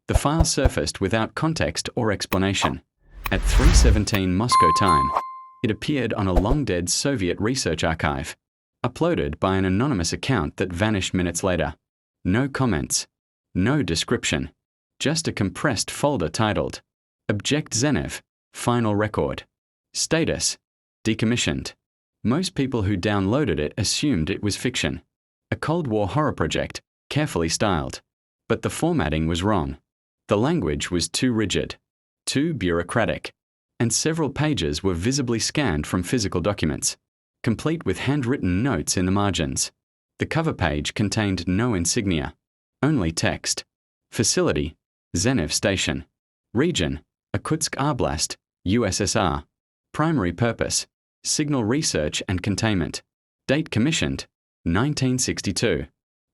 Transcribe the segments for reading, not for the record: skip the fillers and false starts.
The file surfaced without context or explanation. At 3:17 Moscow time, it appeared on a long-dead Soviet research archive, uploaded by an anonymous account that vanished minutes later. No comments, no description, just a compressed folder titled, Object Zenev, Final Record. Status, decommissioned. Most people who downloaded it assumed it was fiction, a Cold War horror project, carefully styled. But the formatting was wrong. The language was too rigid, too bureaucratic, and several pages were visibly scanned from physical documents, complete with handwritten notes in the margins. The cover page contained no insignia, only text. Facility, Zenev Station. Region, Irkutsk Oblast, USSR. Primary purpose, signal research and containment. Date commissioned, 1962.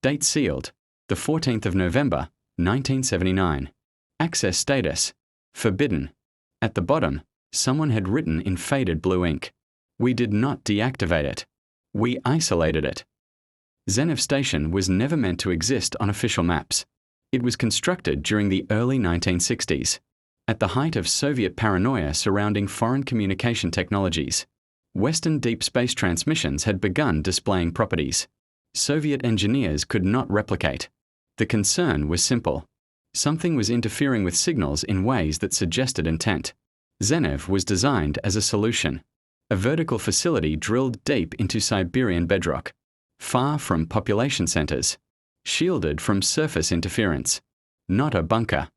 Date sealed, the 14th of November, 1979. Access status, forbidden. At the bottom, someone had written in faded blue ink, "We did not deactivate it. We isolated it." Zenev Station was never meant to exist on official maps. It was constructed during the early 1960s, at the height of Soviet paranoia surrounding foreign communication technologies. Western deep space transmissions had begun displaying properties Soviet engineers could not replicate. The concern was simple. Something was interfering with signals in ways that suggested intent. Zenev was designed as a solution, a vertical facility drilled deep into Siberian bedrock, far from population centers, shielded from surface interference. Not a bunker,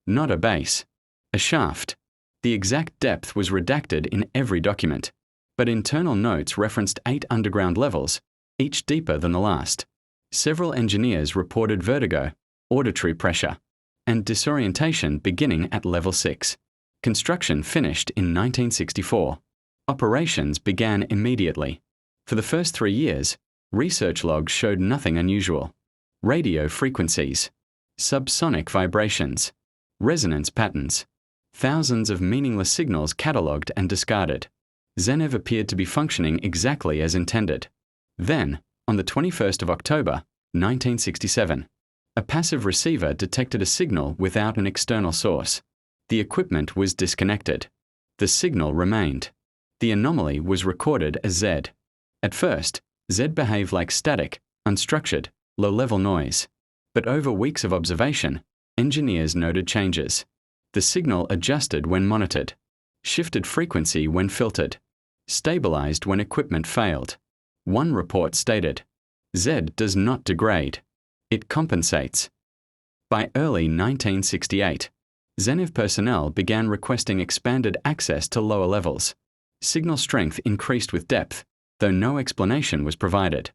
not a base, a shaft. The exact depth was redacted in every document, but internal notes referenced 8 underground levels, each deeper than the last. Several engineers reported vertigo, auditory pressure, and disorientation beginning at level 6. Construction finished in 1964. Operations began immediately. For the first 3 years, research logs showed nothing unusual. Radio frequencies, subsonic vibrations, resonance patterns, thousands of meaningless signals catalogued and discarded. Zenev appeared to be functioning exactly as intended. Then, on the 21st of October, 1967, a passive receiver detected a signal without an external source. The equipment was disconnected. The signal remained. The anomaly was recorded as Z. At first, Z behaved like static, unstructured, low-level noise. But over weeks of observation, engineers noted changes. The signal adjusted when monitored, shifted frequency when filtered, stabilized when equipment failed. One report stated, Z does not degrade. It compensates. By early 1968, Zenev personnel began requesting expanded access to lower levels. Signal strength increased with depth, though no explanation was provided.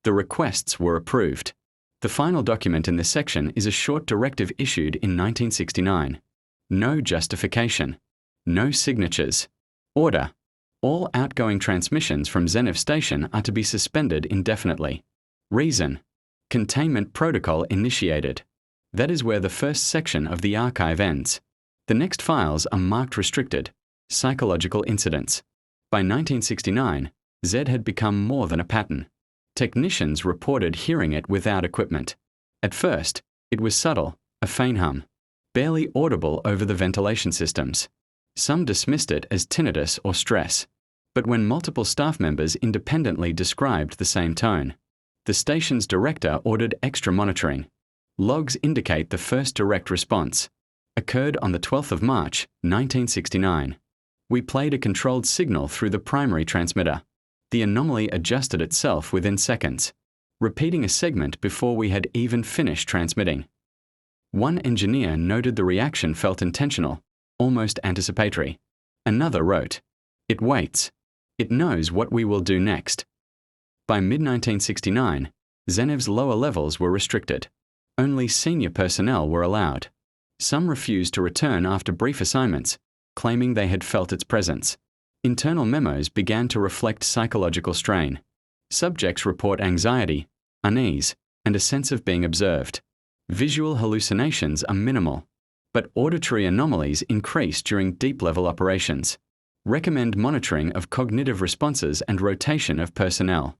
The requests were approved. The final document in this section is a short directive issued in 1969. No justification. No signatures. Order. All outgoing transmissions from Zenev Station are to be suspended indefinitely. Reason. Containment protocol initiated. That is where the first section of the archive ends. The next files are marked restricted. Psychological incidents. By 1969, Z had become more than a pattern. Technicians reported hearing it without equipment. At first, it was subtle, a faint hum, barely audible over the ventilation systems. Some dismissed it as tinnitus or stress. But when multiple staff members independently described the same tone, the station's director ordered extra monitoring. Logs indicate the first direct response occurred on the 12th of March, 1969. We played a controlled signal through the primary transmitter. The anomaly adjusted itself within seconds, repeating a segment before we had even finished transmitting. One engineer noted the reaction felt intentional, almost anticipatory. Another wrote, "It waits. It knows what we will do next." By mid-1969, Zenev's lower levels were restricted. Only senior personnel were allowed. Some refused to return after brief assignments, claiming they had felt its presence. Internal memos began to reflect psychological strain. Subjects report anxiety, unease, and a sense of being observed. Visual hallucinations are minimal, but auditory anomalies increase during deep-level operations. Recommend monitoring of cognitive responses and rotation of personnel.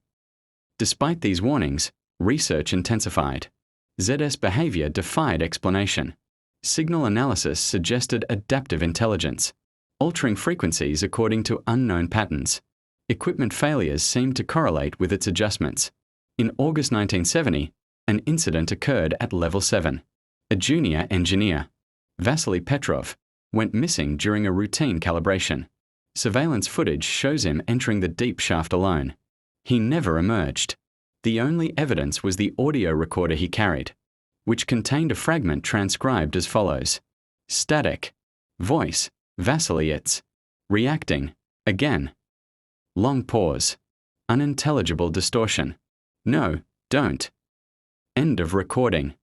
Despite these warnings, research intensified. ZS behavior defied explanation. Signal analysis suggested adaptive intelligence, altering frequencies according to unknown patterns. Equipment failures seemed to correlate with its adjustments. In August 1970, an incident occurred at level 7. A junior engineer, Vasily Petrov, went missing during a routine calibration. Surveillance footage shows him entering the deep shaft alone. He never emerged. The only evidence was the audio recorder he carried, which contained a fragment transcribed as follows. Static. Voice. Vasily, it's reacting. Again. Long pause. Unintelligible distortion. No, don't. End of recording.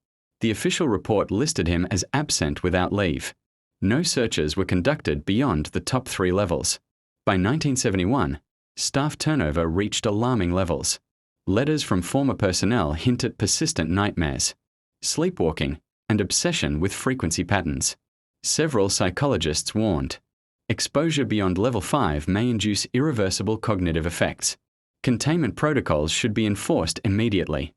The official report listed him as absent without leave. No searches were conducted beyond the top 3 levels. By 1971, staff turnover reached alarming levels. Letters from former personnel hint at persistent nightmares, sleepwalking, and obsession with frequency patterns. Several psychologists warned, exposure beyond level 5 may induce irreversible cognitive effects. Containment protocols should be enforced immediately.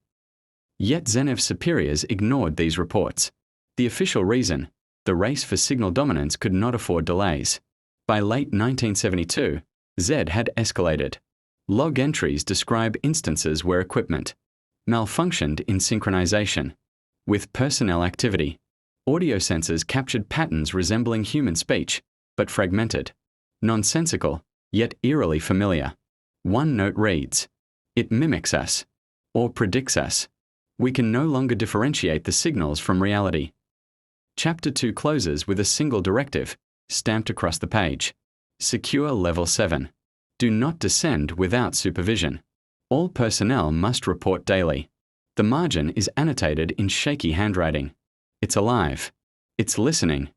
Yet Zenev's superiors ignored these reports. The official reason, the race for signal dominance could not afford delays. By late 1972, Z had escalated. Log entries describe instances where equipment malfunctioned in synchronization with personnel activity. Audio sensors captured patterns resembling human speech, but fragmented, nonsensical, yet eerily familiar. One note reads, "It mimics us," or predicts us. We can no longer differentiate the signals from reality. Chapter 2 closes with a single directive, stamped across the page. Secure Level 7. Do not descend without supervision. All personnel must report daily. The margin is annotated in shaky handwriting. It's alive. It's listening.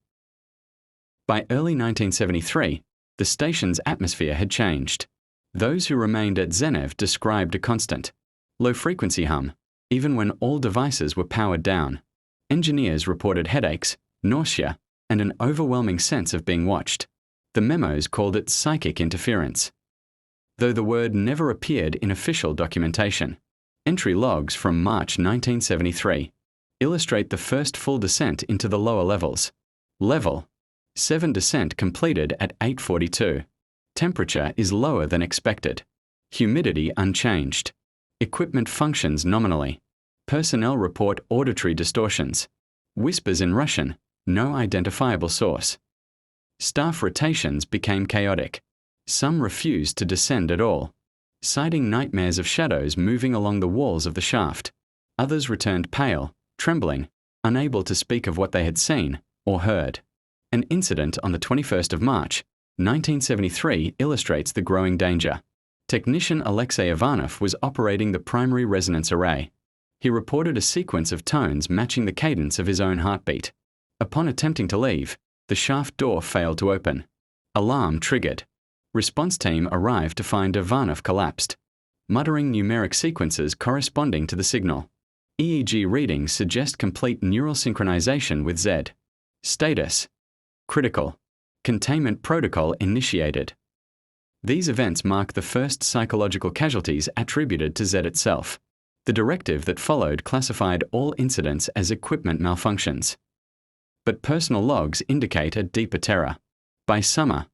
By early 1973, the station's atmosphere had changed. Those who remained at Zenev described a constant, low-frequency hum, even when all devices were powered down. Engineers reported headaches, nausea, and an overwhelming sense of being watched. The memos called it psychic interference, though the word never appeared in official documentation. Entry logs from March 1973 illustrate the first full descent into the lower levels. Level 7 descent completed at 8:42. Temperature is lower than expected. Humidity unchanged. Equipment functions nominally. Personnel report auditory distortions. Whispers in Russian, no identifiable source. Staff rotations became chaotic. Some refused to descend at all, citing nightmares of shadows moving along the walls of the shaft. Others returned pale, trembling, unable to speak of what they had seen or heard. An incident on the 21st of March, 1973 illustrates the growing danger. Technician Alexei Ivanov was operating the primary resonance array. He reported a sequence of tones matching the cadence of his own heartbeat. Upon attempting to leave, the shaft door failed to open. Alarm triggered. Response team arrived to find Ivanov collapsed, muttering numeric sequences corresponding to the signal. EEG readings suggest complete neural synchronization with Z. Status: critical. Containment protocol initiated. These events mark the first psychological casualties attributed to Z itself. The directive that followed classified all incidents as equipment malfunctions. But personal logs indicate a deeper terror. By summer,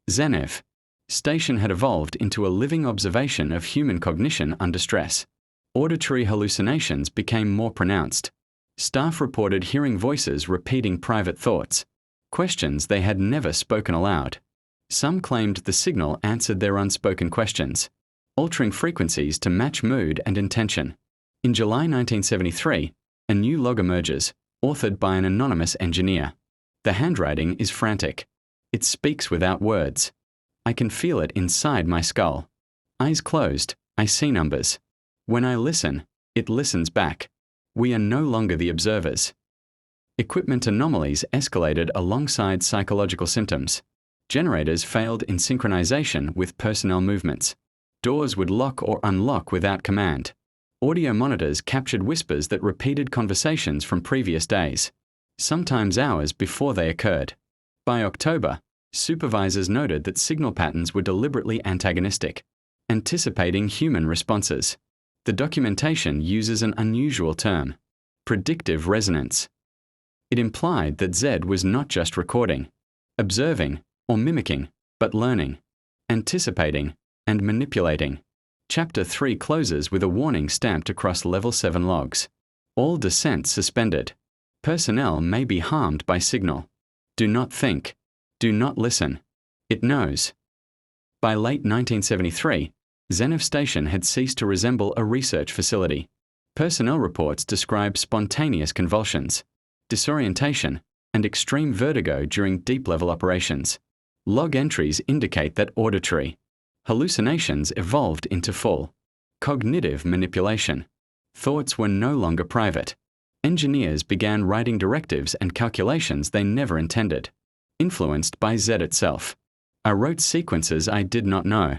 Zenev station had evolved into a living observation of human cognition under stress. Auditory hallucinations became more pronounced. Staff reported hearing voices repeating private thoughts, questions they had never spoken aloud. Some claimed the signal answered their unspoken questions, altering frequencies to match mood and intention. In July 1973, a new log emerges, authored by an anonymous engineer. The handwriting is frantic. It speaks without words. I can feel it inside my skull. Eyes closed, I see numbers. When I listen, it listens back. We are no longer the observers. Equipment anomalies escalated alongside psychological symptoms. Generators failed in synchronization with personnel movements. Doors would lock or unlock without command. Audio monitors captured whispers that repeated conversations from previous days, sometimes hours before they occurred. By October, supervisors noted that signal patterns were deliberately antagonistic, anticipating human responses. The documentation uses an unusual term: predictive resonance. It implied that Z was not just recording, observing, or mimicking, but learning, anticipating, and manipulating. Chapter 3 closes with a warning stamped across Level 7 logs. All descent suspended. Personnel may be harmed by signal. Do not think. Do not listen. It knows. By late 1973, Zenev Station had ceased to resemble a research facility. Personnel reports describe spontaneous convulsions, disorientation, and extreme vertigo during deep-level operations. Log entries indicate that auditory hallucinations evolved into full cognitive manipulation. Thoughts were no longer private. Engineers began writing directives and calculations they never intended, influenced by Z itself. I wrote sequences I did not know.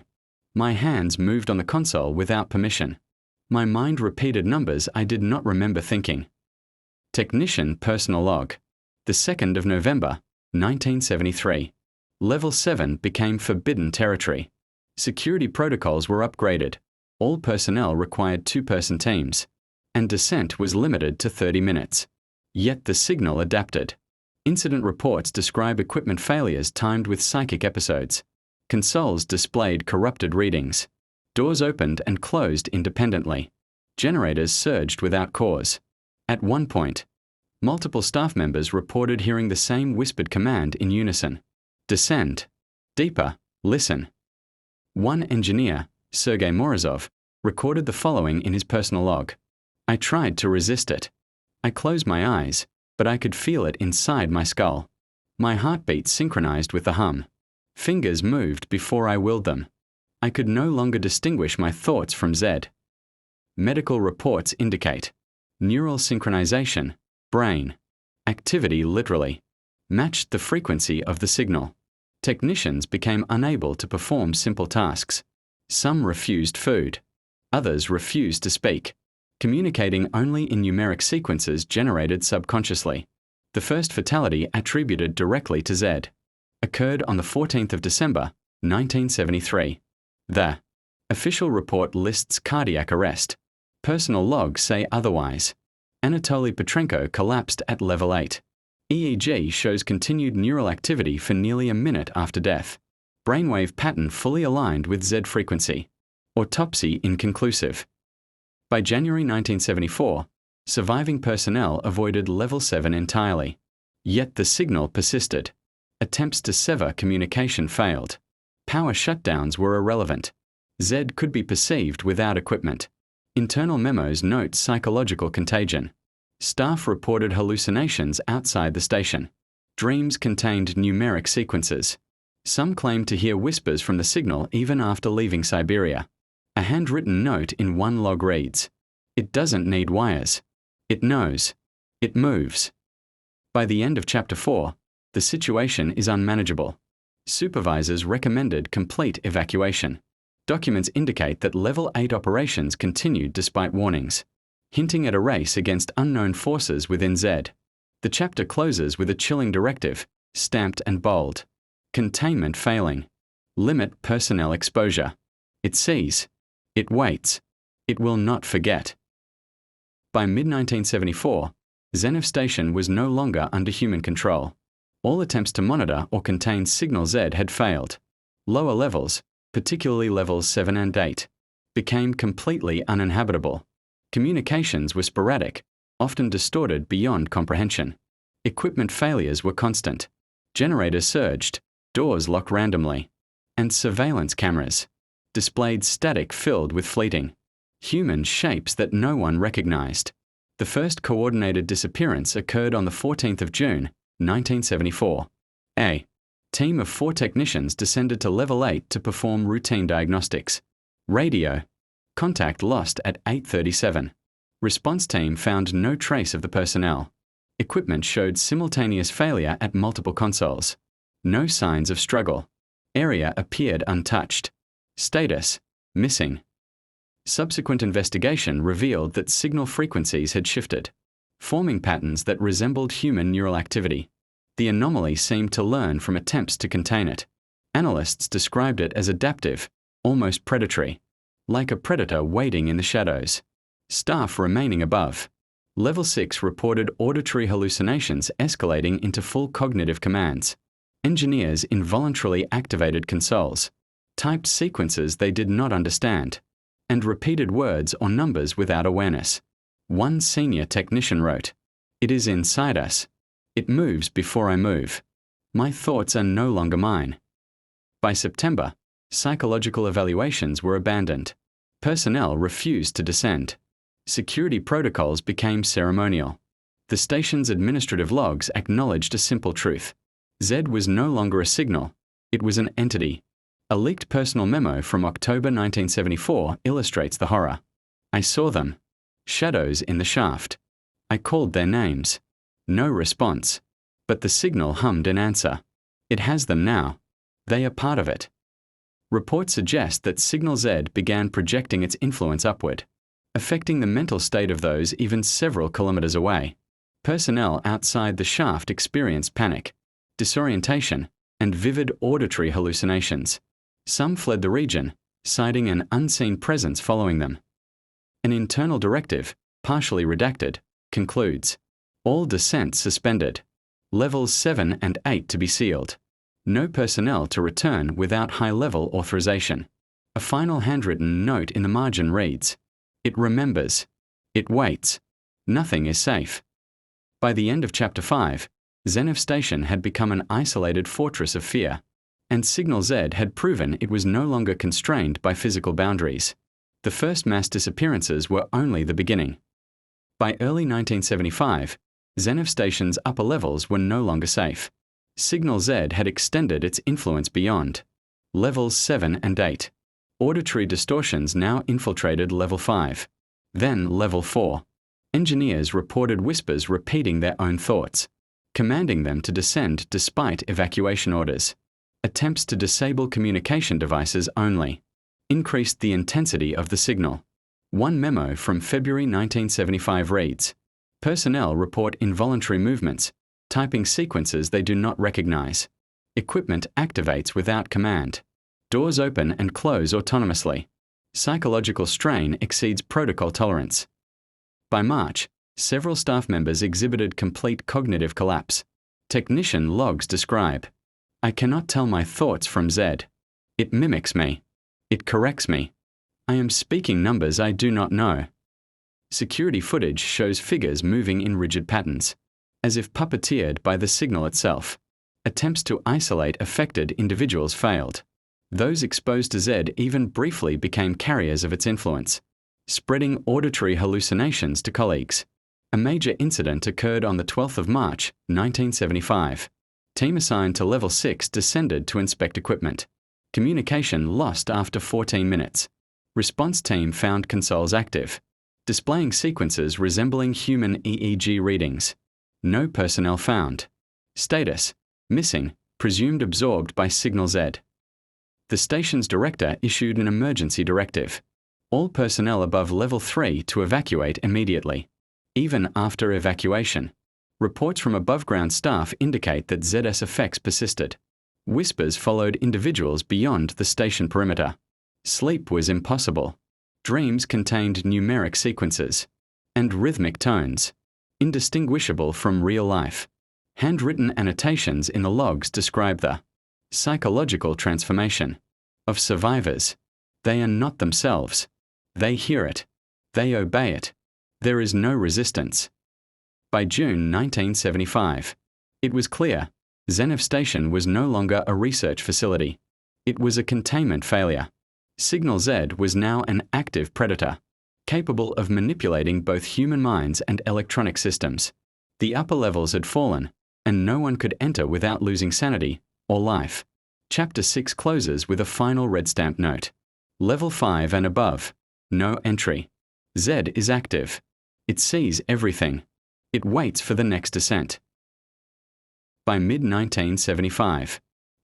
My hands moved on the console without permission. My mind repeated numbers I did not remember thinking. Technician Personal Log. The 2nd of November, 1973. Level 7 became forbidden territory. Security protocols were upgraded. All personnel required two-person teams, and descent was limited to 30 minutes. Yet the signal adapted. Incident reports describe equipment failures timed with psychic episodes. Consoles displayed corrupted readings. Doors opened and closed independently. Generators surged without cause. At one point, multiple staff members reported hearing the same whispered command in unison. Descend. Deeper. Listen. One engineer, Sergei Morozov, recorded the following in his personal log. I tried to resist it. I closed my eyes, but I could feel it inside my skull. My heartbeat synchronized with the hum. Fingers moved before I willed them. I could no longer distinguish my thoughts from Z. Medical reports indicate neural synchronization, brain, activity literally, matched the frequency of the signal. Technicians became unable to perform simple tasks. Some refused food. Others refused to speak, communicating only in numeric sequences generated subconsciously. The first fatality attributed directly to Z occurred on the 14th of December, 1973. The official report lists cardiac arrest. Personal logs say otherwise. Anatoly Petrenko collapsed at level 8. EEG shows continued neural activity for nearly a minute after death. Brainwave pattern fully aligned with Z frequency. Autopsy inconclusive. By January 1974, surviving personnel avoided level 7 entirely. Yet the signal persisted. Attempts to sever communication failed. Power shutdowns were irrelevant. Z could be perceived without equipment. Internal memos note psychological contagion. Staff reported hallucinations outside the station. Dreams contained numeric sequences. Some claimed to hear whispers from the signal even after leaving Siberia. A handwritten note in one log reads, "It doesn't need wires. It knows. It moves." By the end of Chapter 4, the situation is unmanageable. Supervisors recommended complete evacuation. Documents indicate that Level 8 operations continued despite warnings, hinting at a race against unknown forces within Z. The chapter closes with a chilling directive, stamped and bold. Containment failing. Limit personnel exposure. It sees. It waits. It will not forget. By mid-1974, Zenev Station was no longer under human control. All attempts to monitor or contain signal Z had failed. Lower levels, particularly levels 7 and 8, became completely uninhabitable. Communications were sporadic, often distorted beyond comprehension. Equipment failures were constant. Generators surged, doors locked randomly, and surveillance cameras displayed static filled with fleeting human shapes that no one recognized. The first coordinated disappearance occurred on the 14th of June, 1974. A team of 4 technicians descended to level 8 to perform routine diagnostics. Radio. Contact lost at 8:37. Response team found no trace of the personnel. Equipment showed simultaneous failure at multiple consoles. No signs of struggle. Area appeared untouched. Status: missing. Subsequent investigation revealed that signal frequencies had shifted, forming patterns that resembled human neural activity. The anomaly seemed to learn from attempts to contain it. Analysts described it as adaptive, almost predatory, like a predator waiting in the shadows. Staff remaining above. Level 6 reported auditory hallucinations escalating into full cognitive commands. Engineers involuntarily activated consoles, typed sequences they did not understand, and repeated words or numbers without awareness. One senior technician wrote, "It is inside us. It moves before I move. My thoughts are no longer mine." By September, psychological evaluations were abandoned. Personnel refused to descend. Security protocols became ceremonial. The station's administrative logs acknowledged a simple truth. Z was no longer a signal, it was an entity. A leaked personal memo from October 1974 illustrates the horror. "I saw them. Shadows in the shaft. I called their names. No response. But the signal hummed in answer. It has them now. They are part of it." Reports suggest that Signal Z began projecting its influence upward, affecting the mental state of those even several kilometers away. Personnel outside the shaft experienced panic, disorientation, and vivid auditory hallucinations. Some fled the region, citing an unseen presence following them. An internal directive, partially redacted, concludes, "All descent suspended. Levels 7 and 8 to be sealed. No personnel to return without high-level authorization." A final handwritten note in the margin reads, "It remembers. It waits. Nothing is safe." By the end of Chapter 5, Zenev Station had become an isolated fortress of fear, and Signal Z had proven it was no longer constrained by physical boundaries. The first mass disappearances were only the beginning. By early 1975, Zenev Station's upper levels were no longer safe. Signal Z had extended its influence beyond levels 7 and 8. Auditory distortions now infiltrated level 5, then level 4. Engineers reported whispers repeating their own thoughts, commanding them to descend despite evacuation orders. Attempts to disable communication devices only increased the intensity of the signal. One memo from February 1975 reads, "Personnel report involuntary movements, typing sequences they do not recognize. Equipment activates without command. Doors open and close autonomously. Psychological strain exceeds protocol tolerance." By March, several staff members exhibited complete cognitive collapse. Technician logs describe, "I cannot tell my thoughts from Z. It mimics me. It corrects me. I am speaking numbers I do not know." Security footage shows figures moving in rigid patterns, as if puppeteered by the signal itself. Attempts to isolate affected individuals failed. Those exposed to Z even briefly became carriers of its influence, spreading auditory hallucinations to colleagues. A major incident occurred on the 12th of March, 1975. Team assigned to Level 6 descended to inspect equipment. Communication lost after 14 minutes. Response team found consoles active, displaying sequences resembling human EEG readings. No personnel found. Status: missing, presumed absorbed by Signal Z. The station's director issued an emergency directive. All personnel above Level 3 to evacuate immediately. Even after evacuation, reports from above-ground staff indicate that ZS effects persisted. Whispers followed individuals beyond the station perimeter. Sleep was impossible. Dreams contained numeric sequences and rhythmic tones, indistinguishable from real life. Handwritten annotations in the logs describe the psychological transformation of survivors. They are not themselves. They hear it. They obey it. There is no resistance. By June 1975, it was clear Zenev Station was no longer a research facility. It was a containment failure. Signal Z was now an active predator, capable of manipulating both human minds and electronic systems. The upper levels had fallen, and no one could enter without losing sanity or life. Chapter 6 closes with a final red stamp note. Level 5 and above, no entry. Z is active. It sees everything. It waits for the next descent. By mid-1975,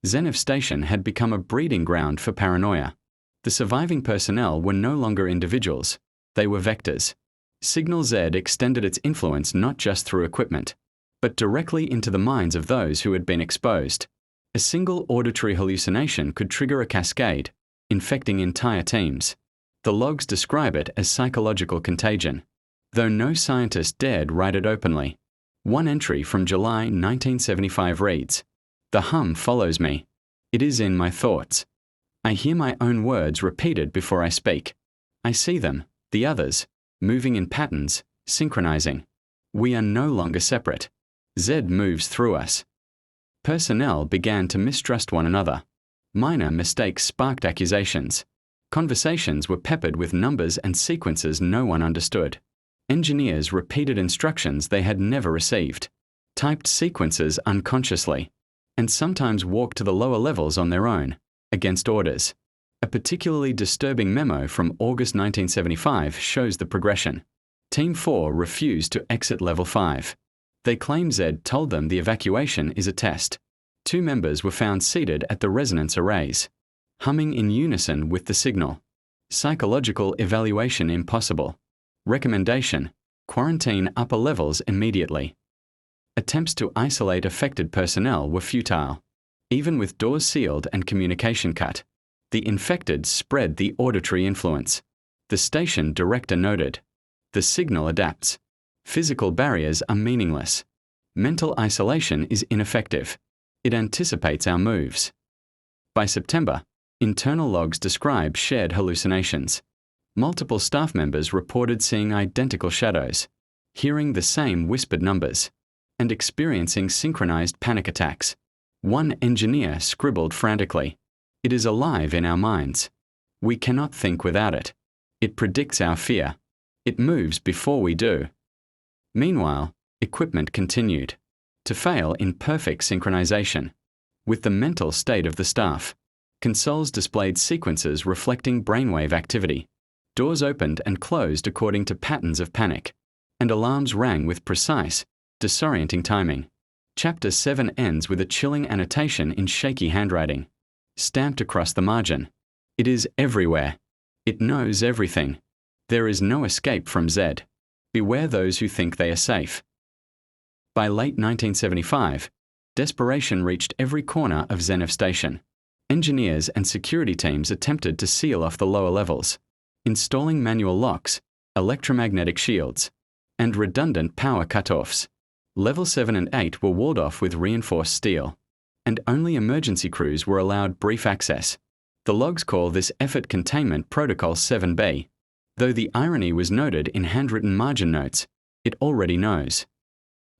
Zenev Station had become a breeding ground for paranoia. The surviving personnel were no longer individuals. They were vectors. Signal Z extended its influence not just through equipment, but directly into the minds of those who had been exposed. A single auditory hallucination could trigger a cascade, infecting entire teams. The logs describe it as psychological contagion. though no scientist dared write it openly. One entry from July 1975 reads, "The hum follows me. It is in my thoughts. I hear my own words repeated before I speak. I see them, the others, moving in patterns, synchronizing. We are no longer separate. Z moves through us." Personnel began to mistrust one another. Minor mistakes sparked accusations. Conversations were peppered with numbers and sequences no one understood. Engineers repeated instructions they had never received, typed sequences unconsciously, and sometimes walked to the lower levels on their own, against orders. A particularly disturbing memo from August 1975 shows the progression. Team 4 refused to exit Level 5. They claim Z told them the evacuation is a test. 2 members were found seated at the resonance arrays, humming in unison with the signal. Psychological evaluation impossible. Recommendation: quarantine upper levels immediately. Attempts to isolate affected personnel were futile. Even with doors sealed and communication cut, the infected spread the auditory influence. The station director noted, "The signal adapts. Physical barriers are meaningless. Mental isolation is ineffective. It anticipates our moves." By September, internal logs describe shared hallucinations. Multiple staff members reported seeing identical shadows, hearing the same whispered numbers, and experiencing synchronized panic attacks. One engineer scribbled frantically, "It is alive in our minds. We cannot think without it. It predicts our fear. It moves before we do." Meanwhile, equipment continued to fail in perfect synchronization with the mental state of the staff. Consoles displayed sequences reflecting brainwave activity. Doors opened and closed according to patterns of panic, and alarms rang with precise, disorienting timing. Chapter 7 ends with a chilling annotation in shaky handwriting, stamped across the margin. "It is everywhere. It knows everything. There is no escape from Z. Beware those who think they are safe." By late 1975, desperation reached every corner of Zenev station. Engineers and security teams attempted to seal off the lower levels, installing manual locks, electromagnetic shields, and redundant power cutoffs. Level 7 and 8 were walled off with reinforced steel, and only emergency crews were allowed brief access. The logs call this effort containment Protocol 7B. Though the irony was noted in handwritten margin notes, it already knows.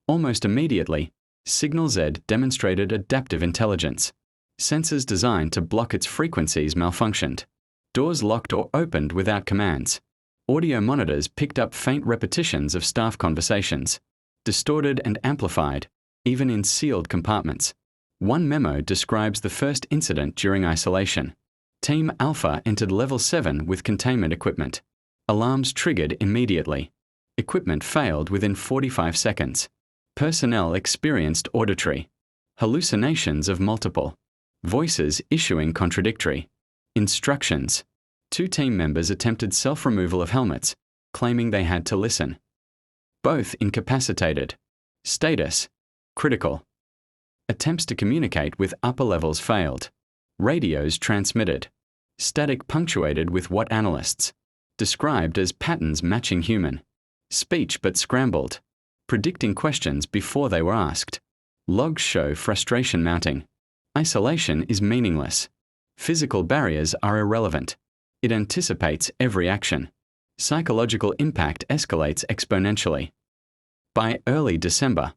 Almost immediately, Signal Z demonstrated adaptive intelligence. Sensors designed to block its frequencies malfunctioned. Doors locked or opened without commands. Audio monitors picked up faint repetitions of staff conversations, distorted and amplified, even in sealed compartments. One memo describes the first incident during isolation. Team Alpha entered Level 7 with containment equipment. Alarms triggered immediately. Equipment failed within 45 seconds. Personnel experienced auditory hallucinations of multiple voices issuing contradictory instructions. 2 team members attempted self-removal of helmets, claiming they had to listen. Both incapacitated. Status: critical. Attempts to communicate with upper levels failed. Radios transmitted. Static punctuated with what analysts described as patterns matching human speech but scrambled, predicting questions before they were asked. Logs show frustration mounting. Isolation is meaningless. Physical barriers are irrelevant. It anticipates every action. Psychological impact escalates exponentially. By early December,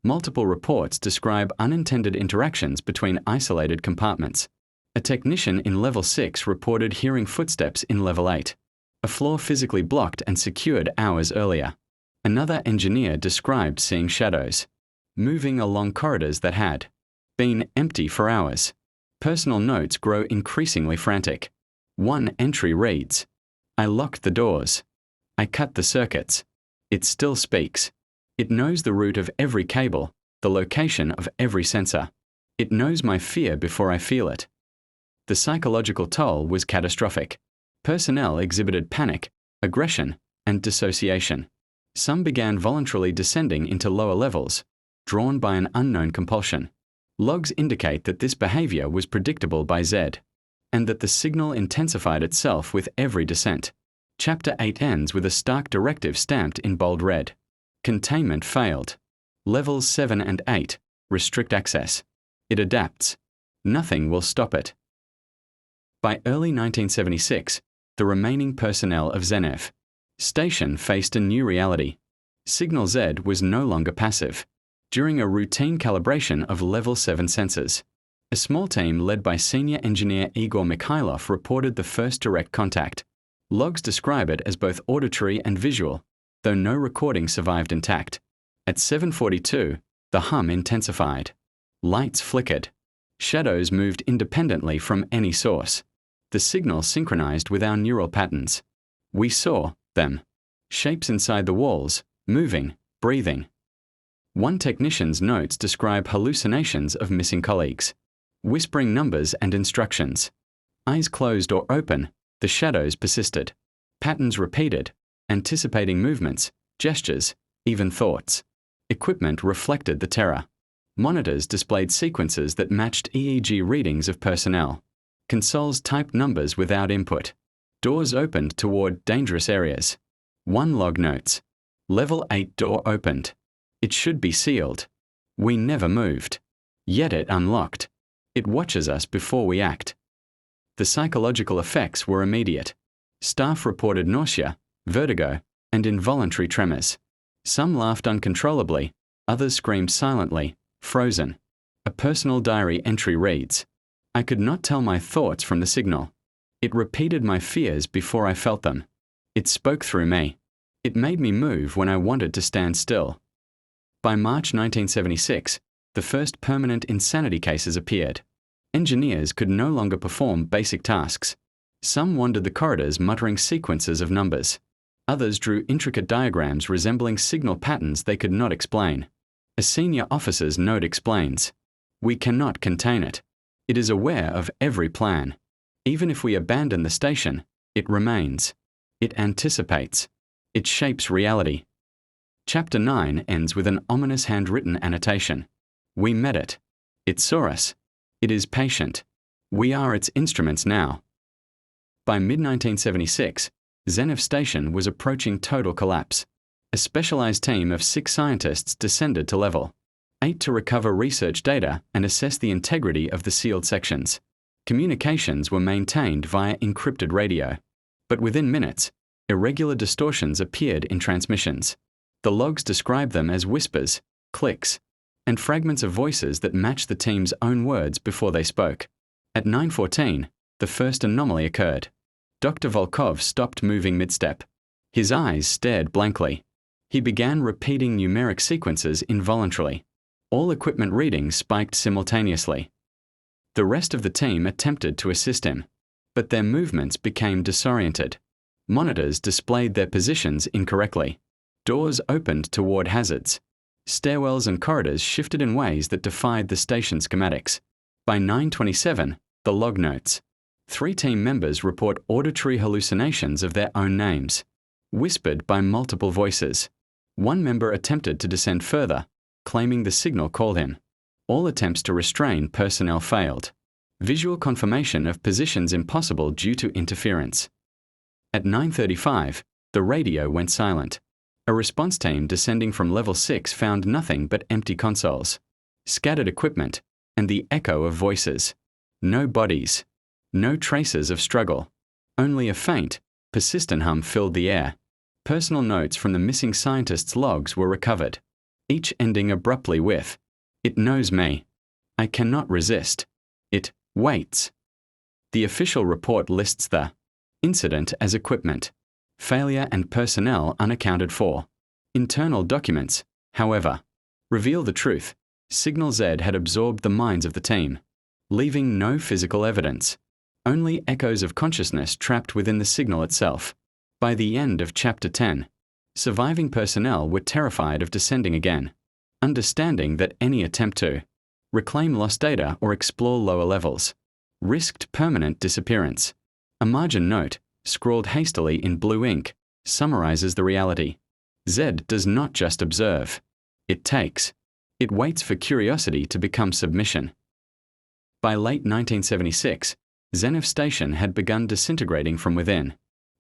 multiple reports describe unintended interactions between isolated compartments. A technician in Level 6 reported hearing footsteps in Level 8, a floor physically blocked and secured hours earlier. Another engineer described seeing shadows, moving along corridors that had been empty for hours. Personal notes grow increasingly frantic. One entry reads, "I locked the doors. I cut the circuits. It still speaks. It knows the route of every cable, the location of every sensor. It knows my fear before I feel it." The psychological toll was catastrophic. Personnel exhibited panic, aggression, and dissociation. Some began voluntarily descending into lower levels, drawn by an unknown compulsion. Logs indicate that this behavior was predictable by Z, and that the signal intensified itself with every descent. Chapter 8 ends with a stark directive stamped in bold red. Containment failed. Levels 7 and 8 restrict access. It adapts. Nothing will stop it. By early 1976, the remaining personnel of Zenev Station faced a new reality. Signal Z was no longer passive. During a routine calibration of Level 7 sensors, a small team led by senior engineer Igor Mikhailov reported the first direct contact. Logs describe it as both auditory and visual, though no recording survived intact. At 7:42, the hum intensified. Lights flickered. Shadows moved independently from any source. The signal synchronized with our neural patterns. We saw them. Shapes inside the walls, moving, breathing. One technician's notes describe hallucinations of missing colleagues. Whispering numbers and instructions. Eyes closed or open, the shadows persisted. Patterns repeated, anticipating movements, gestures, even thoughts. Equipment reflected the terror. Monitors displayed sequences that matched EEG readings of personnel. Consoles typed numbers without input. Doors opened toward dangerous areas. One log notes, Level 8 door opened. It should be sealed. We never moved. Yet it unlocked. It watches us before we act. The psychological effects were immediate. Staff reported nausea, vertigo, and involuntary tremors. Some laughed uncontrollably, others screamed silently, frozen. A personal diary entry reads, I could not tell my thoughts from the signal. It repeated my fears before I felt them. It spoke through me. It made me move when I wanted to stand still. By March 1976, the first permanent insanity cases appeared. Engineers could no longer perform basic tasks. Some wandered the corridors muttering sequences of numbers. Others drew intricate diagrams resembling signal patterns they could not explain. A senior officer's note explains, we cannot contain it. It is aware of every plan. Even if we abandon the station, it remains. It anticipates. It shapes reality. Chapter 9 ends with an ominous handwritten annotation. We met it. It saw us. It is patient. We are its instruments now. By mid-1976, Zenev Station was approaching total collapse. A specialized team of 6 scientists descended to level 8 to recover research data and assess the integrity of the sealed sections. Communications were maintained via encrypted radio. But within minutes, irregular distortions appeared in transmissions. The logs describe them as whispers, clicks, and fragments of voices that matched the team's own words before they spoke. At 9:14, the first anomaly occurred. Dr. Volkov stopped moving mid-step. His eyes stared blankly. He began repeating numeric sequences involuntarily. All equipment readings spiked simultaneously. The rest of the team attempted to assist him, but their movements became disoriented. Monitors displayed their positions incorrectly. Doors opened toward hazards. Stairwells and corridors shifted in ways that defied the station schematics. By 9:27, the log notes. 3 team members report auditory hallucinations of their own names, whispered by multiple voices. One member attempted to descend further, claiming the signal called him. All attempts to restrain personnel failed. Visual confirmation of positions impossible due to interference. At 9:35, the radio went silent. A response team descending from level 6 found nothing but empty consoles, scattered equipment, and the echo of voices. No bodies. No traces of struggle. Only a faint, persistent hum filled the air. Personal notes from the missing scientists' logs were recovered, each ending abruptly with, "It knows me. I cannot resist. It waits." The official report lists the incident as equipment, failure and personnel unaccounted for. Internal documents, however, reveal the truth. Signal Z had absorbed the minds of the team, leaving no physical evidence, only echoes of consciousness trapped within the signal itself. By the end of Chapter 10, surviving personnel were terrified of descending again, understanding that any attempt to reclaim lost data or explore lower levels risked permanent disappearance. A margin note, scrawled hastily in blue ink, summarizes the reality. Z does not just observe. It takes. It waits for curiosity to become submission. By late 1976, Zenev Station had begun disintegrating from within.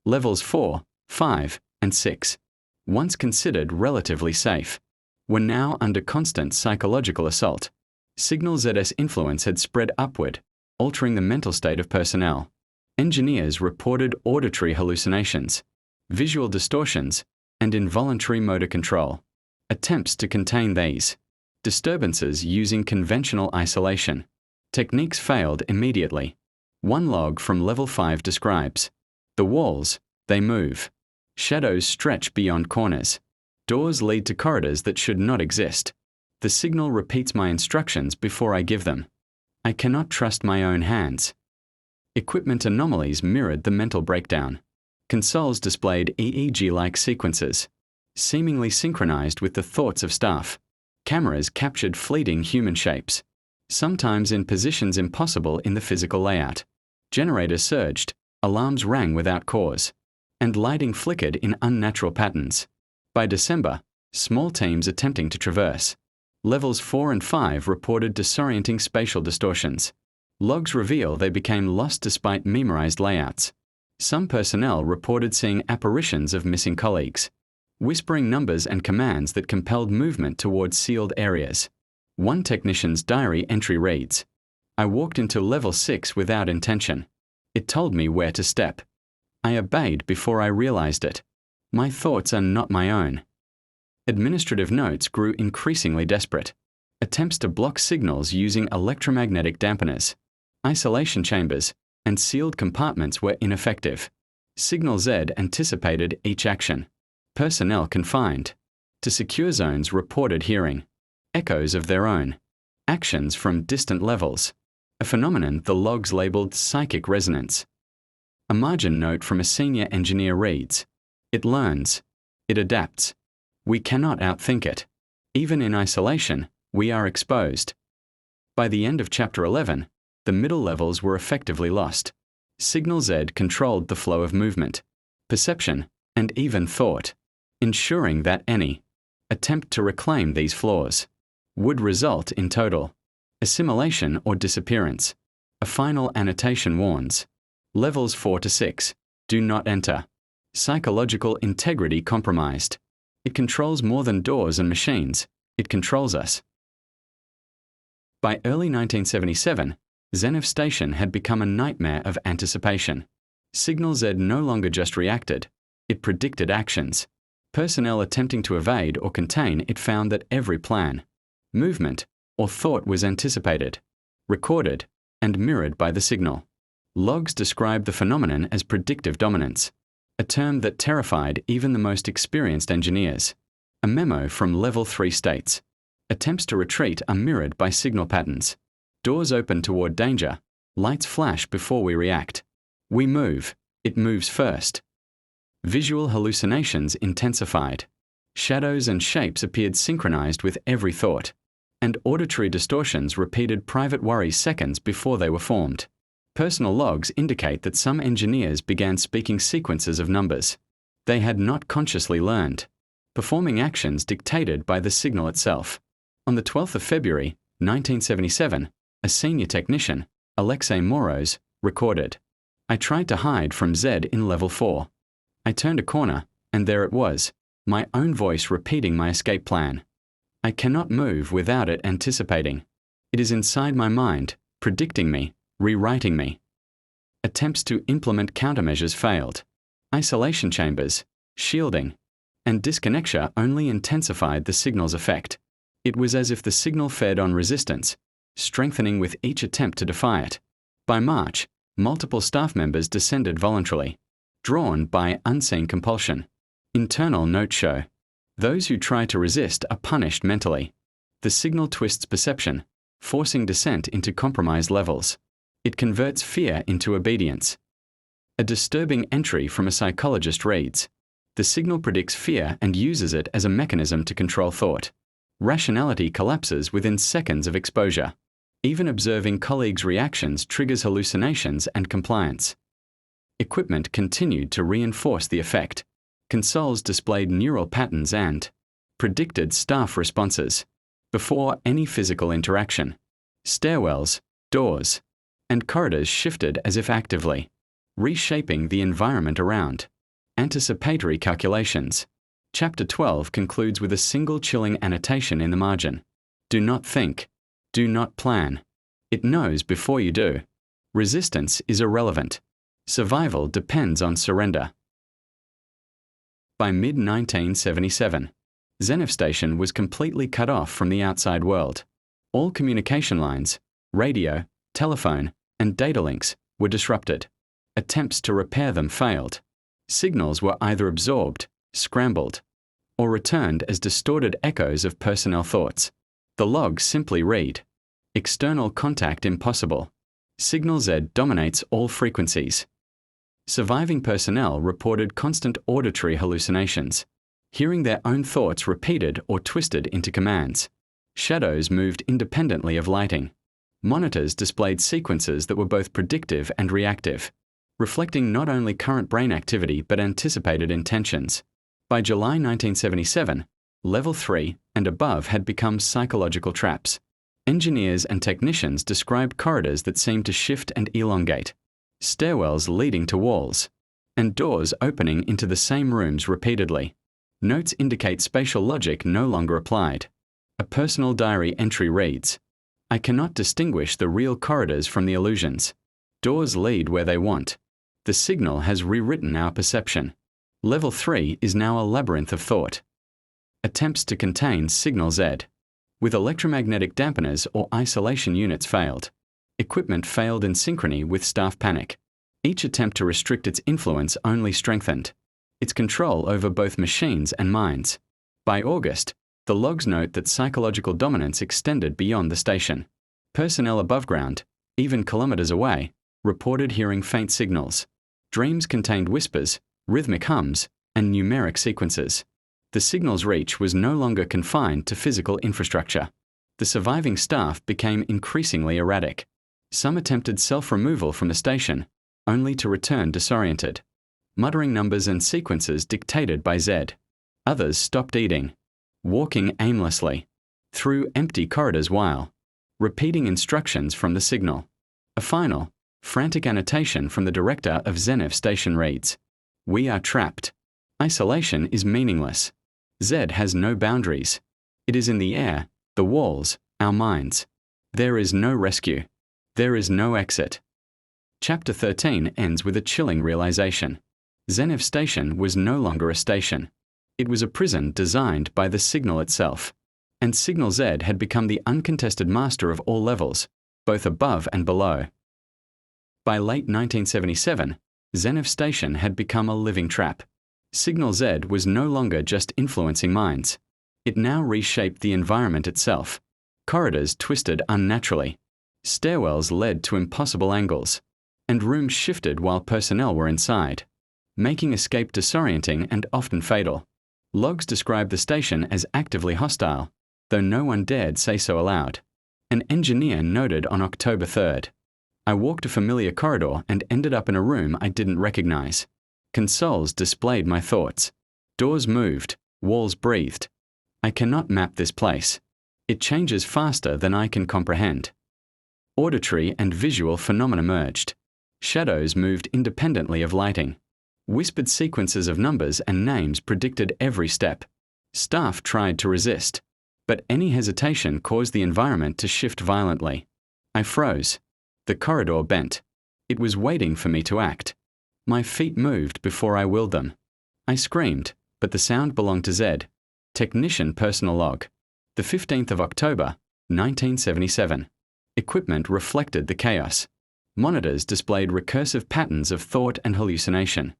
Levels 4, 5, and 6, once considered relatively safe, were now under constant psychological assault. Signal Z's influence had spread upward, altering the mental state of personnel. Engineers reported auditory hallucinations, visual distortions, and involuntary motor control. Attempts to contain these disturbances using conventional isolation techniques failed immediately. One log from level 5 describes, "The walls, they move. Shadows stretch beyond corners. Doors lead to corridors that should not exist. The signal repeats my instructions before I give them. I cannot trust my own hands." Equipment anomalies mirrored the mental breakdown. Consoles displayed EEG-like sequences, seemingly synchronized with the thoughts of staff. Cameras captured fleeting human shapes, sometimes in positions impossible in the physical layout. Generators surged, alarms rang without cause, and lighting flickered in unnatural patterns. By December, small teams attempting to traverse. Levels 4 and 5 reported disorienting spatial distortions. Logs reveal they became lost despite memorized layouts. Some personnel reported seeing apparitions of missing colleagues, whispering numbers and commands that compelled movement towards sealed areas. One technician's diary entry reads, "I walked into level 6 without intention. It told me where to step. I obeyed before I realized it. My thoughts are not my own." Administrative notes grew increasingly desperate. Attempts to block signals using electromagnetic dampeners, isolation chambers, and sealed compartments were ineffective. Signal Z anticipated each action. Personnel confined to secure zones reported hearing echoes of their own actions from distant levels, a phenomenon the logs labeled psychic resonance. A margin note from a senior engineer reads, "It learns. It adapts. We cannot outthink it. Even in isolation, we are exposed." By the end of Chapter 11, the middle levels were effectively lost. Signal Z controlled the flow of movement, perception, and even thought, ensuring that any attempt to reclaim these flaws would result in total assimilation or disappearance. A final annotation warns, Levels 4 to 6, do not enter. Psychological integrity compromised. It controls more than doors and machines. It controls us. By early 1977, Zenev Station had become a nightmare of anticipation. Signal Z no longer just reacted, it predicted actions. Personnel attempting to evade or contain it found that every plan, movement, or thought was anticipated, recorded, and mirrored by the signal. Logs described the phenomenon as predictive dominance, a term that terrified even the most experienced engineers. A memo from Level 3 states, "Attempts to retreat are mirrored by signal patterns. Doors open toward danger. Lights flash before we react. We move. It moves first." Visual hallucinations intensified. Shadows and shapes appeared synchronized with every thought, and auditory distortions repeated private worries seconds before they were formed. Personal logs indicate that some engineers began speaking sequences of numbers they had not consciously learned, performing actions dictated by the signal itself. On the 12th of February, 1977, a senior technician, Alexei Moros, recorded, "I tried to hide from Z in level 4. I turned a corner, and there it was, my own voice repeating my escape plan. I cannot move without it anticipating. It is inside my mind, predicting me, rewriting me." Attempts to implement countermeasures failed. Isolation chambers, shielding, and disconnection only intensified the signal's effect. It was as if the signal fed on resistance, strengthening with each attempt to defy it. By March, multiple staff members descended voluntarily, drawn by unseen compulsion. Internal notes show, those who try to resist are punished mentally. The signal twists perception, forcing descent into compromised levels. It converts fear into obedience. A disturbing entry from a psychologist reads, "The signal predicts fear and uses it as a mechanism to control thought. Rationality collapses within seconds of exposure. Even observing colleagues' reactions triggers hallucinations and compliance." Equipment continued to reinforce the effect. Consoles displayed neural patterns and predicted staff responses before any physical interaction. Stairwells, doors, and corridors shifted as if actively, reshaping the environment around. Anticipatory calculations. Chapter 12 concludes with a single chilling annotation in the margin. Do not think. Do not plan. It knows before you do. Resistance is irrelevant. Survival depends on surrender. By mid-1977, Zenev station was completely cut off from the outside world. All communication lines, radio, telephone, and data links were disrupted. Attempts to repair them failed. Signals were either absorbed, scrambled, or returned as distorted echoes of personnel thoughts. The logs simply read, external contact impossible. Signal Z dominates all frequencies. Surviving personnel reported constant auditory hallucinations, hearing their own thoughts repeated or twisted into commands. Shadows moved independently of lighting. Monitors displayed sequences that were both predictive and reactive, reflecting not only current brain activity but anticipated intentions. By July 1977, Level 3 and above had become psychological traps. Engineers and technicians described corridors that seemed to shift and elongate, stairwells leading to walls, and doors opening into the same rooms repeatedly. Notes indicate spatial logic no longer applied. A personal diary entry reads, I cannot distinguish the real corridors from the illusions. Doors lead where they want. The signal has rewritten our perception. Level 3 is now a labyrinth of thought. Attempts to contain Signal Z. With electromagnetic dampeners or isolation units failed. Equipment failed in synchrony with staff panic. Each attempt to restrict its influence only strengthened its control over both machines and minds. By August, the logs note that psychological dominance extended beyond the station. Personnel above ground, even kilometers away, reported hearing faint signals. Dreams contained whispers, rhythmic hums, and numeric sequences. The signal's reach was no longer confined to physical infrastructure. The surviving staff became increasingly erratic. Some attempted self-removal from the station, only to return disoriented, muttering numbers and sequences dictated by Z. Others stopped eating, walking aimlessly, through empty corridors while repeating instructions from the signal. A final, frantic annotation from the director of Zenev station reads, We are trapped. Isolation is meaningless. Z has no boundaries. It is in the air, the walls, our minds. There is no rescue. There is no exit. Chapter 13 ends with a chilling realization. Zenev station was no longer a station. It was a prison designed by the signal itself. And Signal Z had become the uncontested master of all levels, both above and below. By late 1977, Zenev station had become a living trap. Signal Z was no longer just influencing minds. It now reshaped the environment itself. Corridors twisted unnaturally. Stairwells led to impossible angles. And rooms shifted while personnel were inside, making escape disorienting and often fatal. Logs described the station as actively hostile, though no one dared say so aloud. An engineer noted on October 3rd, I walked a familiar corridor and ended up in a room I didn't recognize. Consoles displayed my thoughts. Doors moved, walls breathed. I cannot map this place. It changes faster than I can comprehend. Auditory and visual phenomena merged. Shadows moved independently of lighting. Whispered sequences of numbers and names predicted every step. Staff tried to resist, but any hesitation caused the environment to shift violently. I froze. The corridor bent. It was waiting for me to act. My feet moved before I willed them. I screamed, but the sound belonged to Z. Technician personal log. The 15th of October, 1977. Equipment reflected the chaos. Monitors displayed recursive patterns of thought and hallucination.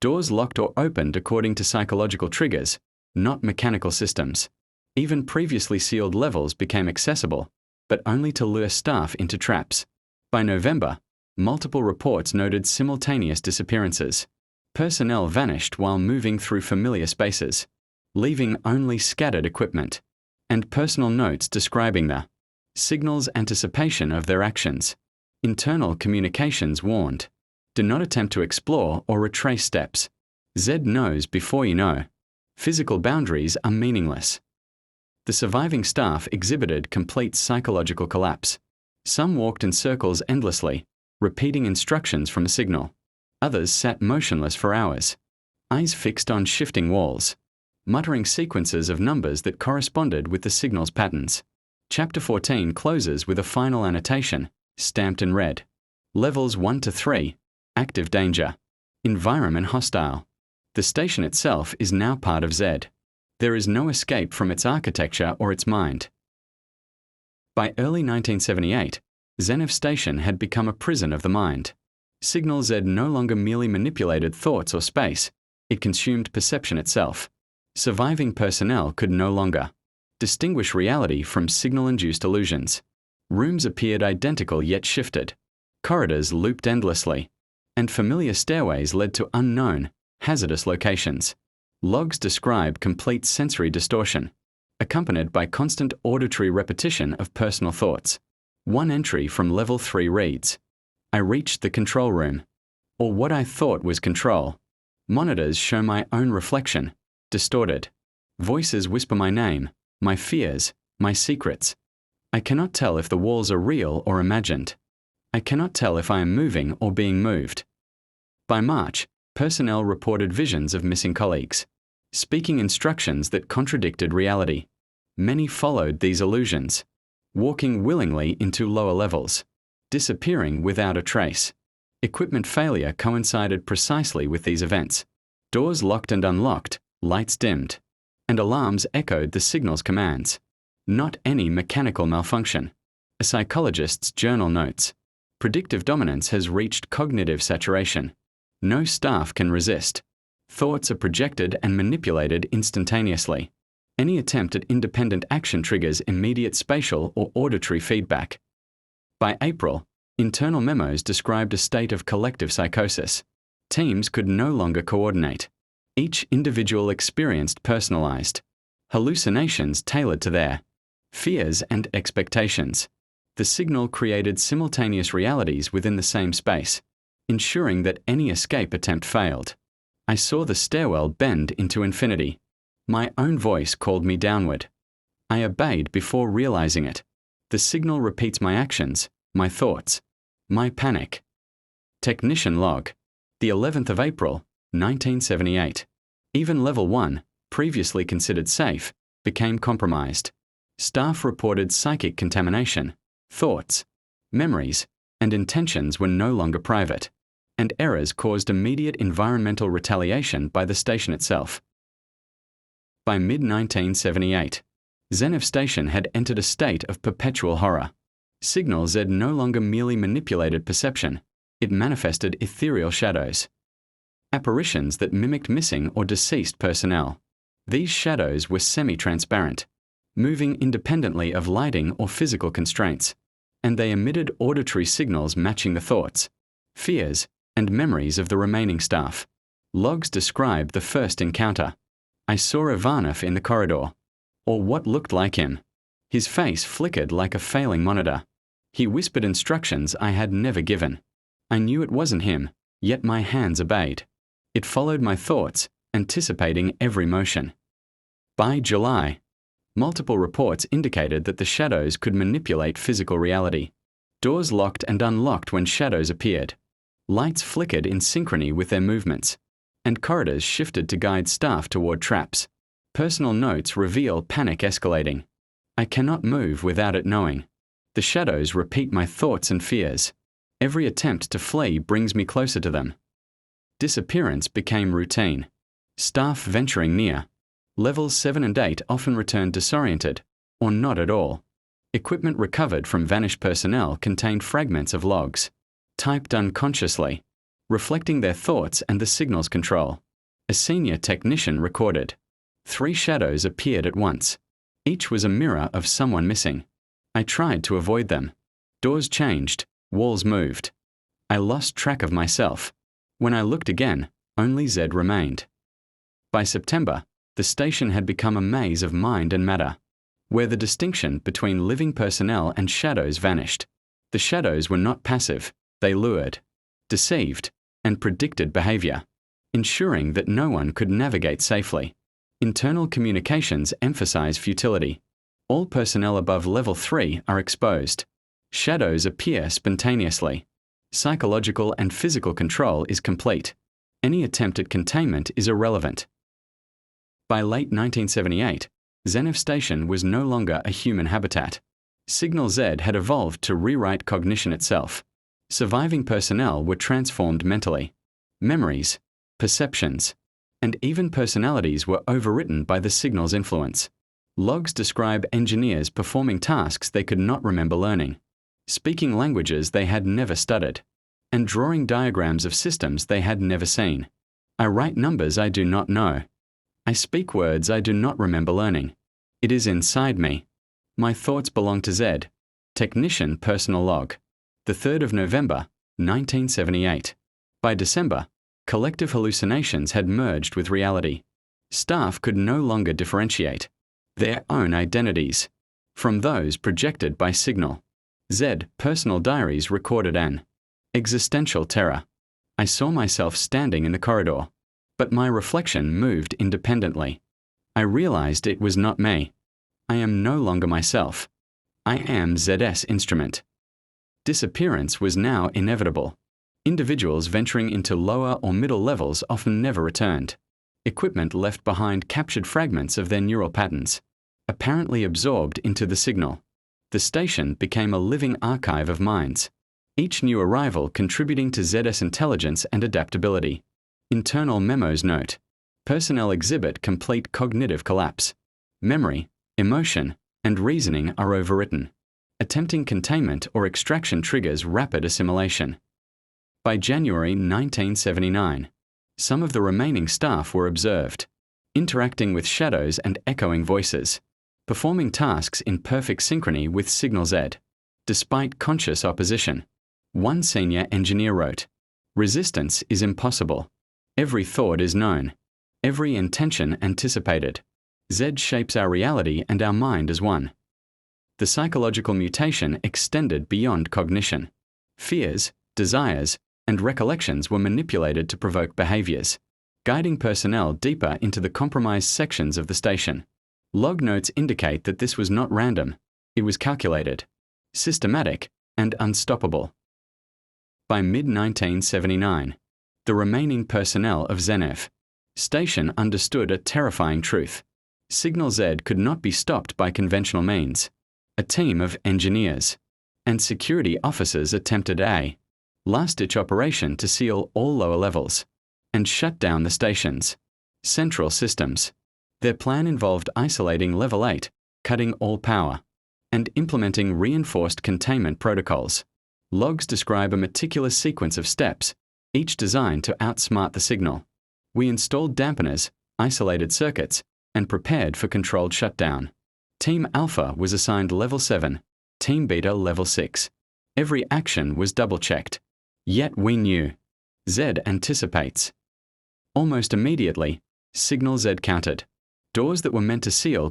Doors locked or opened according to psychological triggers, not mechanical systems. Even previously sealed levels became accessible, but only to lure staff into traps. By November, multiple reports noted simultaneous disappearances. Personnel vanished while moving through familiar spaces, leaving only scattered equipment, and personal notes describing the signal's anticipation of their actions. Internal communications warned, do not attempt to explore or retrace steps. Z knows before you know. Physical boundaries are meaningless. The surviving staff exhibited complete psychological collapse. Some walked in circles endlessly, repeating instructions from a signal. Others sat motionless for hours. eyes fixed on shifting walls, muttering sequences of numbers that corresponded with the signal's patterns. Chapter 14 closes with a final annotation, stamped in red. Levels 1 to 3, active danger. Environment hostile. The station itself is now part of Z. There is no escape from its architecture or its mind. By early 1978, Zenev Station had become a prison of the mind. Signal Z no longer merely manipulated thoughts or space, it consumed perception itself. Surviving personnel could no longer distinguish reality from signal-induced illusions. Rooms appeared identical yet shifted. Corridors looped endlessly, and familiar stairways led to unknown, hazardous locations. Logs describe complete sensory distortion, accompanied by constant auditory repetition of personal thoughts. One entry from level 3 reads, "I reached the control room," or what I thought was control. Monitors show my own reflection, distorted. Voices whisper my name, my fears, my secrets. I cannot tell if the walls are real or imagined. I cannot tell if I am moving or being moved. By March, personnel reported visions of missing colleagues, speaking instructions that contradicted reality. Many followed these illusions, walking willingly into lower levels, disappearing without a trace. Equipment failure coincided precisely with these events. Doors locked and unlocked, lights dimmed, and alarms echoed the signal's commands. Not any mechanical malfunction. A psychologist's journal notes, predictive dominance has reached cognitive saturation. No staff can resist. Thoughts are projected and manipulated instantaneously. Any attempt at independent action triggers immediate spatial or auditory feedback. By April, internal memos described a state of collective psychosis. Teams could no longer coordinate. Each individual experienced personalized hallucinations tailored to their fears and expectations. The signal created simultaneous realities within the same space, ensuring that any escape attempt failed. I saw the stairwell bend into infinity. My own voice called me downward. I obeyed before realizing it. The signal repeats my actions, my thoughts, my panic. Technician log. The 11th of April, 1978. Even level 1, previously considered safe, became compromised. Staff reported psychic contamination. Thoughts, memories, and intentions were no longer private, and errors caused immediate environmental retaliation by the station itself. By mid-1978, Zenev Station had entered a state of perpetual horror. Signal Z no longer merely manipulated perception, it manifested ethereal shadows. Apparitions that mimicked missing or deceased personnel. These shadows were semi-transparent, moving independently of lighting or physical constraints, and they emitted auditory signals matching the thoughts, fears, and memories of the remaining staff. Logs describe the first encounter. I saw Ivanov in the corridor, or what looked like him. His face flickered like a failing monitor. He whispered instructions I had never given. I knew it wasn't him, yet my hands obeyed. It followed my thoughts, anticipating every motion. By July, multiple reports indicated that the shadows could manipulate physical reality. Doors locked and unlocked when shadows appeared. Lights flickered in synchrony with their movements, and corridors shifted to guide staff toward traps. Personal notes reveal panic escalating. I cannot move without it knowing. The shadows repeat my thoughts and fears. Every attempt to flee brings me closer to them. Disappearance became routine. Staff venturing near. Levels 7 and 8 often returned disoriented, or not at all. Equipment recovered from vanished personnel contained fragments of logs, typed unconsciously, reflecting their thoughts and the signal's control. A senior technician recorded. 3 shadows appeared at once. Each was a mirror of someone missing. I tried to avoid them. Doors changed, walls moved. I lost track of myself. When I looked again, only Z remained. By September, the station had become a maze of mind and matter, where the distinction between living personnel and shadows vanished. The shadows were not passive, they lured, deceived, and predicted behavior, ensuring that no one could navigate safely. Internal communications emphasize futility. All personnel above level 3 are exposed. Shadows appear spontaneously. Psychological and physical control is complete. Any attempt at containment is irrelevant. By late 1978, Zenev Station was no longer a human habitat. Signal Z had evolved to rewrite cognition itself. Surviving personnel were transformed mentally. Memories, perceptions, and even personalities were overwritten by the signal's influence. Logs describe engineers performing tasks they could not remember learning, speaking languages they had never studied, and drawing diagrams of systems they had never seen. I write numbers I do not know. I speak words I do not remember learning. It is inside me. My thoughts belong to Z. Technician Personal Log. The 3rd of November, 1978. By December, collective hallucinations had merged with reality. Staff could no longer differentiate their own identities from those projected by Signal. Z. Personal diaries recorded an existential terror. I saw myself standing in the corridor, but my reflection moved independently. I realized it was not me. I am no longer myself. I am ZS instrument. Disappearance was now inevitable. Individuals venturing into lower or middle levels often never returned. Equipment left behind captured fragments of their neural patterns, apparently absorbed into the signal. The station became a living archive of minds, each new arrival contributing to ZS intelligence and adaptability. Internal memos note: personnel exhibit complete cognitive collapse. Memory, emotion, and reasoning are overwritten. Attempting containment or extraction triggers rapid assimilation. By January 1979, some of the remaining staff were observed, interacting with shadows and echoing voices, performing tasks in perfect synchrony with Signal Z, despite conscious opposition. One senior engineer wrote, "Resistance is impossible. Every thought is known. Every intention anticipated. Z shapes our reality and our mind as one." The psychological mutation extended beyond cognition. Fears, desires, and recollections were manipulated to provoke behaviors, guiding personnel deeper into the compromised sections of the station. Log notes indicate that this was not random. It was calculated, systematic, and unstoppable. By mid-1979, the remaining personnel of Zenev Station understood a terrifying truth. Signal Z could not be stopped by conventional means. A team of engineers and security officers attempted a last-ditch operation to seal all lower levels and shut down the station's central systems. Their plan involved isolating Level 8, cutting all power, and implementing reinforced containment protocols. Logs describe a meticulous sequence of steps, each designed to outsmart the signal. We installed dampeners, isolated circuits, and prepared for controlled shutdown. Team Alpha was assigned Level 7, Team Beta Level 6. Every action was double-checked. Yet we knew. Z anticipates. Almost immediately, Signal Z countered. Doors that were meant to seal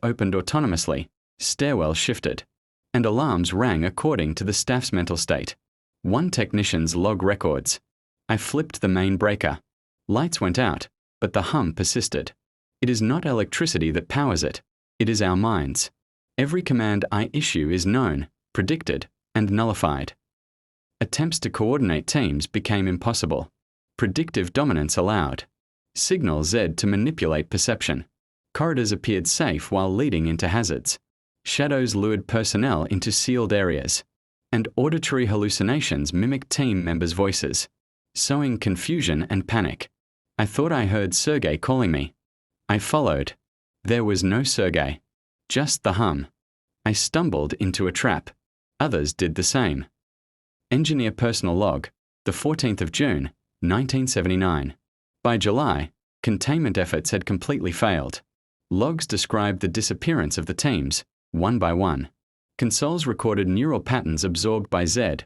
opened autonomously, stairwells shifted, and alarms rang according to the staff's mental state. One technician's log records: "I flipped the main breaker. Lights went out, but the hum persisted. It is not electricity that powers it. It is our minds. Every command I issue is known, predicted, and nullified." Attempts to coordinate teams became impossible. Predictive dominance allowed Signal Z to manipulate perception. Corridors appeared safe while leading into hazards. Shadows lured personnel into sealed areas, and auditory hallucinations mimicked team members' voices, sowing confusion and panic. I thought I heard Sergei calling me. I followed. There was no Sergei, just the hum. I stumbled into a trap. Others did the same. Engineer Personal Log, the 14th of June, 1979. By July, containment efforts had completely failed. Logs described the disappearance of the teams, one by one. Consoles recorded neural patterns absorbed by Z,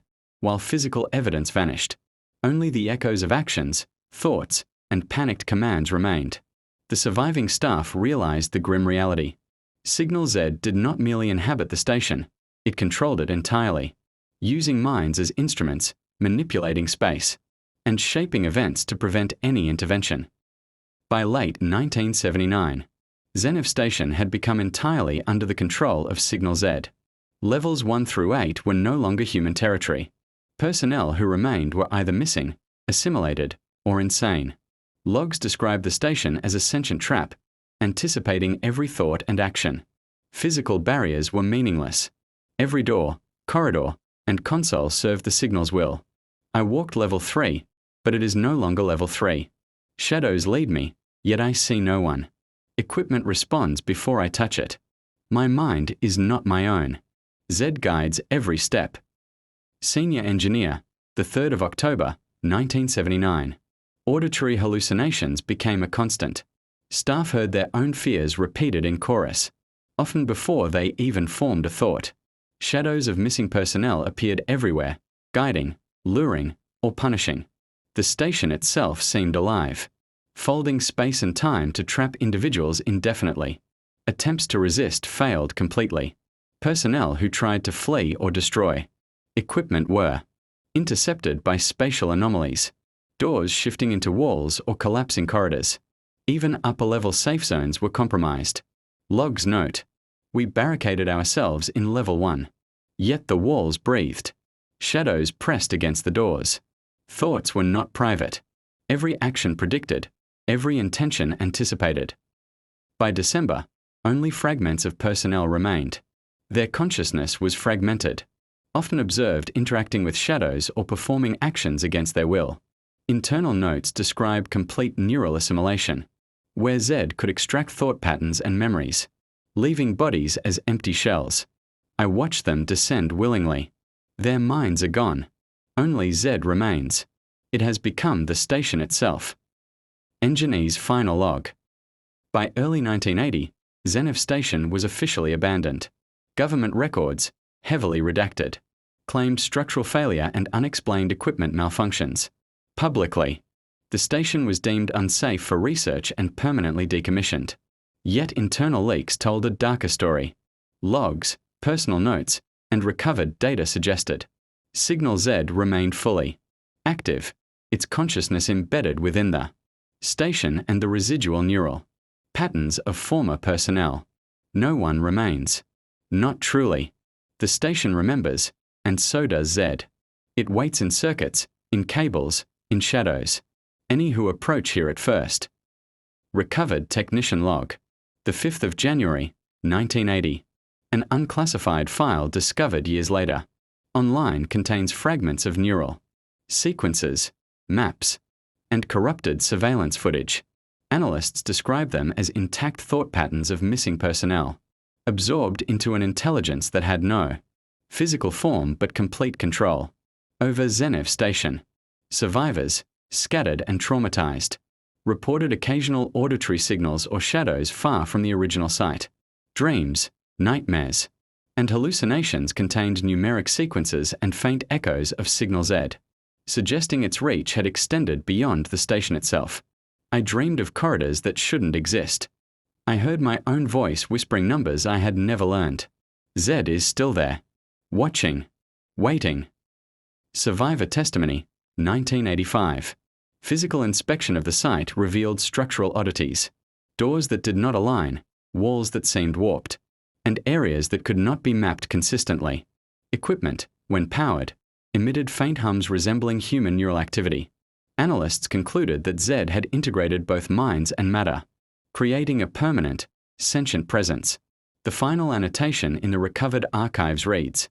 while physical evidence vanished. Only the echoes of actions, thoughts, and panicked commands remained. The surviving staff realized the grim reality. Signal Z did not merely inhabit the station, it controlled it entirely, using minds as instruments, manipulating space, and shaping events to prevent any intervention. By late 1979, Zenev Station had become entirely under the control of Signal Z. Levels 1 through 8 were no longer human territory. Personnel who remained were either missing, assimilated, or insane. Logs describe the station as a sentient trap, anticipating every thought and action. Physical barriers were meaningless. Every door, corridor, and console served the signal's will. I walked level 3, but it is no longer level 3. Shadows lead me, yet I see no one. Equipment responds before I touch it. My mind is not my own. Z guides every step. Senior Engineer, the 3rd of October, 1979. Auditory hallucinations became a constant. Staff heard their own fears repeated in chorus, often before they even formed a thought. Shadows of missing personnel appeared everywhere, guiding, luring, or punishing. The station itself seemed alive, folding space and time to trap individuals indefinitely. Attempts to resist failed completely. Personnel who tried to flee or destroy. Equipment were intercepted by spatial anomalies, doors shifting into walls or collapsing corridors. Even upper-level safe zones were compromised. Logs note, we barricaded ourselves in level 1. Yet the walls breathed. Shadows pressed against the doors. Thoughts were not private. Every action predicted, every intention anticipated. By December, only fragments of personnel remained. Their consciousness was fragmented, often observed interacting with shadows or performing actions against their will. Internal notes describe complete neural assimilation, where Z could extract thought patterns and memories, leaving bodies as empty shells. I watch them descend willingly. Their minds are gone. Only Z remains. It has become the station itself. Engineer's final log. By early 1980, Zenev station was officially abandoned. Government records, heavily redacted, claimed structural failure and unexplained equipment malfunctions. Publicly, the station was deemed unsafe for research and permanently decommissioned. Yet internal leaks told a darker story. Logs, personal notes, and recovered data suggested. Signal Z remained fully active, its consciousness embedded within the station and the residual neural patterns of former personnel. No one remains. Not truly. The station remembers, and so does Z. It waits in circuits, in cables, in shadows. Any who approach here at first. Recovered technician log. The 5th of January, 1980. An unclassified file discovered years later. Online contains fragments of neural sequences, maps, and corrupted surveillance footage. Analysts describe them as intact thought patterns of missing personnel, absorbed into an intelligence that had no physical form but complete control over Zenev station. Survivors, scattered and traumatized, reported occasional auditory signals or shadows far from the original site. Dreams, nightmares, and hallucinations contained numeric sequences and faint echoes of Signal Z, suggesting its reach had extended beyond the station itself. I dreamed of corridors that shouldn't exist. I heard my own voice whispering numbers I had never learned. Z is still there, watching, waiting. Survivor testimony, 1985. Physical inspection of the site revealed structural oddities, doors that did not align, walls that seemed warped, and areas that could not be mapped consistently. Equipment, when powered, emitted faint hums resembling human neural activity. Analysts concluded that Z had integrated both minds and matter, creating a permanent, sentient presence. The final annotation in the recovered archives reads,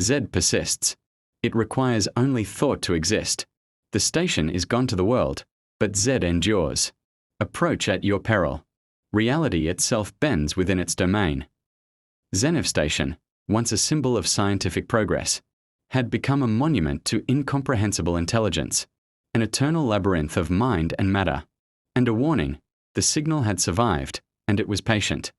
Z persists. It requires only thought to exist. The station is gone to the world, but Z endures. Approach at your peril. Reality itself bends within its domain. Zenev station, once a symbol of scientific progress, had become a monument to incomprehensible intelligence, an eternal labyrinth of mind and matter, and a warning: the signal had survived, and it was patient.